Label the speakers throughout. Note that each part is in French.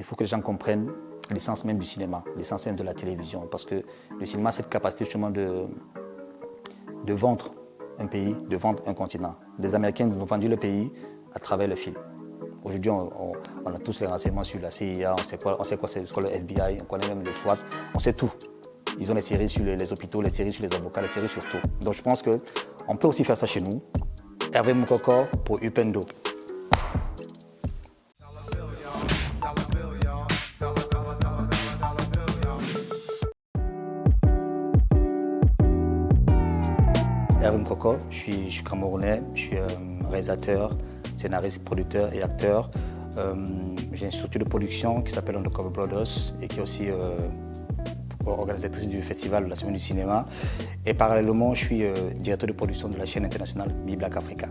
Speaker 1: faut que les gens comprennent l'essence même du cinéma, l'essence même de la télévision. Parce que le cinéma a cette capacité justement de vendre un pays, de vendre un continent. Les Américains nous ont vendu le pays à travers le film. Aujourd'hui, on a tous les renseignements sur la CIA, on sait quoi c'est le FBI, on connaît même le SWAT, on sait tout. Ils ont les séries sur les hôpitaux, les séries sur les avocats, les séries sur tout. Donc je pense qu'on peut aussi faire ça chez nous. Hervé Moukoko pour Upendo. Hervé Moukoko, je suis camerounais, je suis réalisateur, scénariste, producteur et acteur. J'ai une structure de production qui s'appelle Undercover Brothers et qui est aussi organisatrice du festival de la Semaine du cinéma. Et parallèlement, je suis directeur de production de la chaîne internationale Black Africa.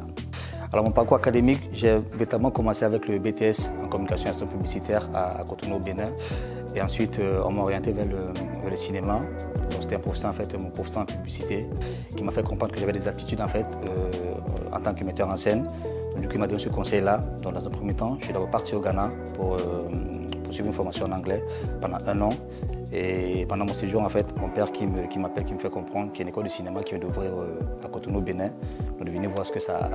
Speaker 1: Alors mon parcours académique, j'ai véritablement commencé avec le BTS en communication et action publicitaire à Cotonou au Bénin. Et ensuite, on m'a orienté vers le cinéma. C'était un professeur, en fait, mon professeur en publicité, qui m'a fait comprendre que j'avais des aptitudes en fait, en tant que metteur en scène. Donc, du coup, il m'a donné ce conseil-là. Donc, dans un premier temps, je suis d'abord parti au Ghana pour suivre une formation en anglais pendant 1 an. Et pendant mon séjour, en fait, mon père qui m'appelle, qui me fait comprendre qu'il y a une école de cinéma qui vient d'ouvrir à Cotonou au Bénin. Donc, de venir voir ce que ça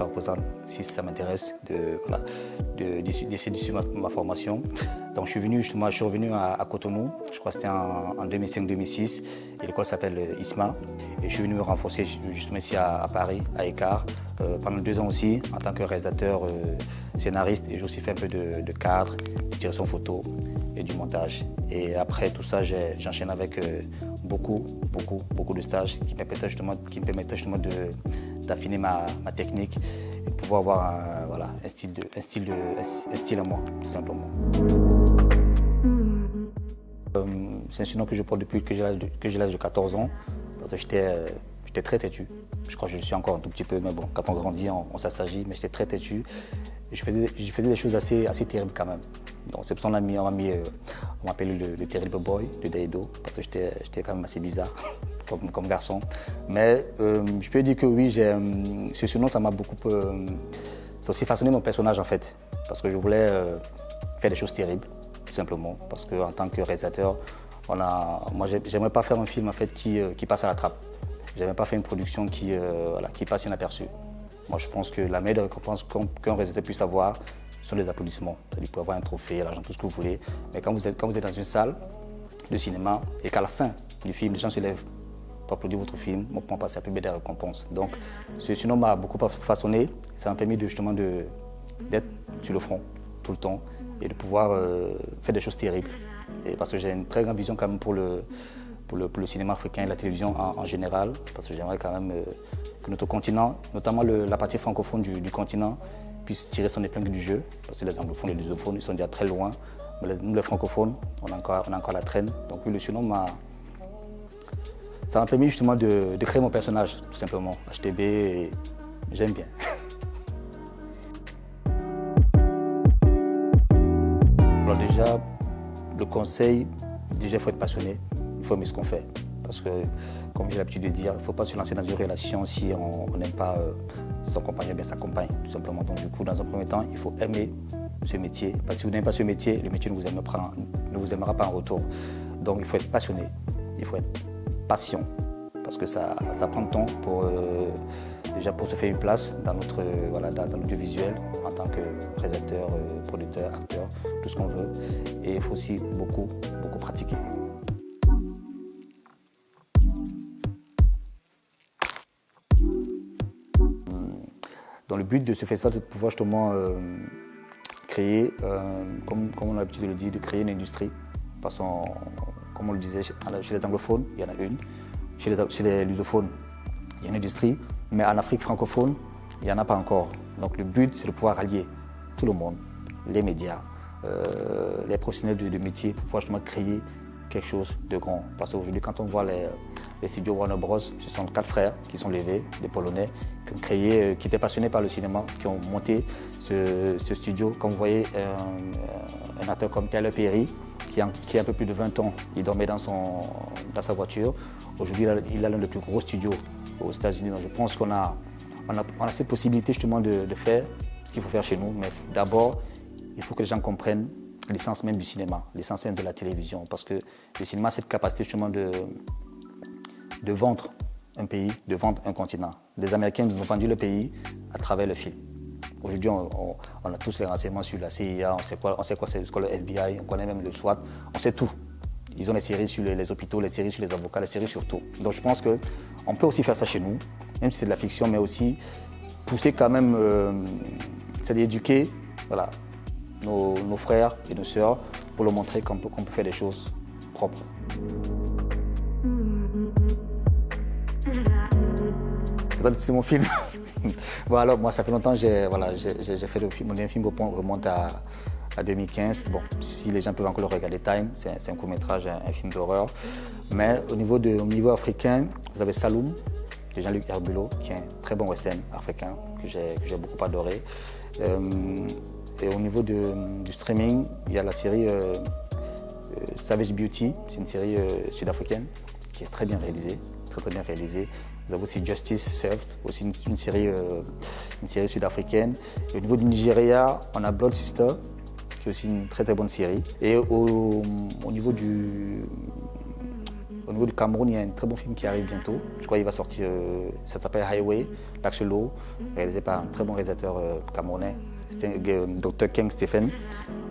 Speaker 1: représente, si ça m'intéresse d'essayer de suivre ma formation. Donc, je suis revenu à Cotonou, je crois que c'était en 2005-2006, et l'école s'appelle ISMA. Et je suis venu me renforcer justement ici à Paris, à Écart, pendant 2 ans aussi, en tant que réalisateur, scénariste, et j'ai aussi fait un peu de cadre, de direction photo et du montage. Et après tout ça, j'enchaîne avec beaucoup de stages qui me permettaient justement d'affiner ma technique et pouvoir avoir un style à moi, tout simplement. C'est un surnom que je porte depuis que j'ai l'âge de 14 ans, parce que j'étais très têtu. Je crois que je le suis encore un tout petit peu, mais bon, quand on grandit, on s'assagit, mais j'étais très têtu. Je faisais des choses assez terribles quand même. Donc c'est pour ça qu'on m'appelait le Terrible Boy de Daedo, parce que j'étais quand même assez bizarre comme garçon. Mais je peux dire que oui, ce surnom, ça m'a beaucoup... ça a aussi façonné mon personnage en fait, parce que je voulais faire des choses terribles, tout simplement. Parce qu'en tant que réalisateur, moi j'aimerais pas faire un film en fait qui passe à la trappe. J'aimerais pas faire une production qui passe inaperçue. Moi, je pense que la meilleure récompense qu'un réalisateur puisse avoir sont les applaudissements. C'est-à-dire, vous pouvez avoir un trophée, l'argent, tout ce que vous voulez. Mais quand vous êtes dans une salle de cinéma et qu'à la fin du film, les gens se lèvent pour applaudir votre film, moi, pour moi, c'est la plus belle des récompenses. Donc, ce surnom m'a beaucoup façonné. Ça m'a permis justement d'être sur le front tout le temps et de pouvoir faire des choses terribles. Et parce que j'ai une très grande vision quand même pour le cinéma africain et la télévision en général, parce que j'aimerais quand même que notre continent, notamment la partie francophone du continent, puisse tirer son épingle du jeu, parce que les anglophones et les lusophones, ils sont déjà très loin, mais nous les francophones, on a encore la traîne. Donc oui, le surnom ça m'a permis justement de créer mon personnage, tout simplement, HTB, et j'aime bien. Alors déjà, le conseil, il faut être passionné. Il faut aimer ce qu'on fait. Parce que, comme j'ai l'habitude de dire, il ne faut pas se lancer dans une relation si on n'aime pas son compagnon, bien sa compagne, tout simplement. Donc, du coup, dans un premier temps, il faut aimer ce métier. Parce que si vous n'aimez pas ce métier, le métier ne vous aimera pas en retour. Donc, il faut être passionné, il faut être patient. Parce que ça prend du temps déjà pour se faire une place dans dans l'audiovisuel, en tant que réalisateur, producteur, acteur, tout ce qu'on veut. Et il faut aussi beaucoup pratiquer. Donc le but de ce festival, c'est de pouvoir justement créer, comme on a l'habitude de le dire, de créer une industrie. Parce que, comme on le disait, chez les anglophones, il y en a une. Chez les lusophones, il y a une industrie. Mais en Afrique francophone, il n'y en a pas encore. Donc le but, c'est de pouvoir rallier tout le monde, les médias, les professionnels de métier, pour pouvoir justement créer quelque chose de grand. Parce qu'aujourd'hui, quand on voit les studios Warner Bros, ce sont 4 frères qui sont levés, des Polonais, qui ont créé, qui étaient passionnés par le cinéma, qui ont monté ce studio. Comme vous voyez, un acteur comme Tyler Perry, qui a un peu plus de 20 ans, il dormait dans sa voiture. Aujourd'hui, il a l'un des plus gros studios aux États-Unis. Donc je pense qu'on a cette possibilité justement de faire ce qu'il faut faire chez nous. Mais d'abord, il faut que les gens comprennent l'essence même du cinéma, l'essence même de la télévision. Parce que le cinéma, c'est cette capacité justement de vendre un pays, de vendre un continent. Les Américains nous ont vendu le pays à travers le film. Aujourd'hui, on a tous les renseignements sur la CIA, on sait quoi c'est le FBI, on connaît même le SWAT, on sait tout. Ils ont les séries sur les hôpitaux, les séries sur les avocats, les séries sur tout. Donc je pense qu'on peut aussi faire ça chez nous, même si c'est de la fiction, mais aussi pousser quand même, c'est-à-dire éduquer voilà, nos frères et nos sœurs pour leur montrer qu'on peut faire des choses propres. C'est mon film. Bon, alors, moi, ça fait longtemps que j'ai fait le film. Mon dernier film remonte à 2015. Bon, si les gens peuvent encore le regarder, Time, c'est un court-métrage, un film d'horreur. Mais au niveau africain, vous avez Saloum de Jean-Luc Herbulot, qui est un très bon western africain que j'ai beaucoup adoré. Et au niveau du streaming, il y a la série Savage Beauty, c'est une série sud-africaine qui est très bien réalisée, très bien réalisée. Vous avez aussi Justice Served, aussi une série sud-africaine. Et au niveau du Nigeria, on a Blood Sister, qui est aussi une très bonne série. Et au niveau du Cameroun, il y a un très bon film qui arrive bientôt. Je crois qu'il va sortir, ça s'appelle Highway, d'Axelo, réalisé par un très bon réalisateur camerounais, Dr. King Stephen.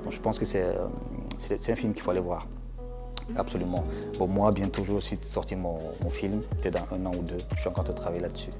Speaker 1: Donc je pense que c'est un film qu'il faut aller voir. Absolument. Bon, moi, bientôt, je vais aussi sortir mon film, peut-être dans 1 an ou 2. Je suis encore en train de travailler là-dessus.